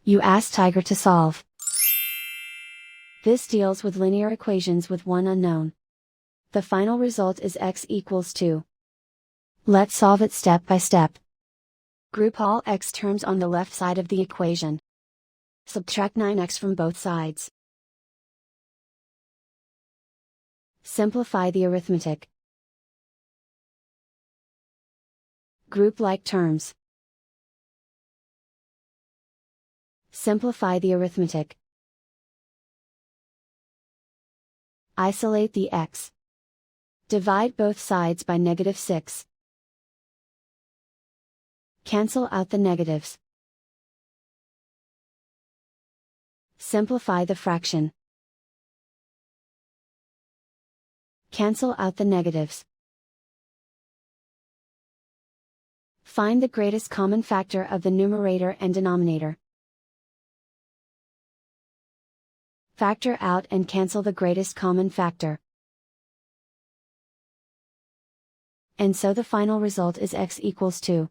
You ask Tiger to solve. This deals with linear equations with one unknown. The final result is x equals 2. Let's solve it step by step. Group all x terms on the left side of the equation. Subtract 9x from both sides. Simplify the arithmetic. Group like terms. Simplify the arithmetic. Isolate the x. Divide both sides by -6. Cancel out the negatives. Simplify the fraction. Cancel out the negatives. Find the greatest common factor of the numerator and denominator. Factor out and cancel the greatest common factor. And so the final result is x equals 2.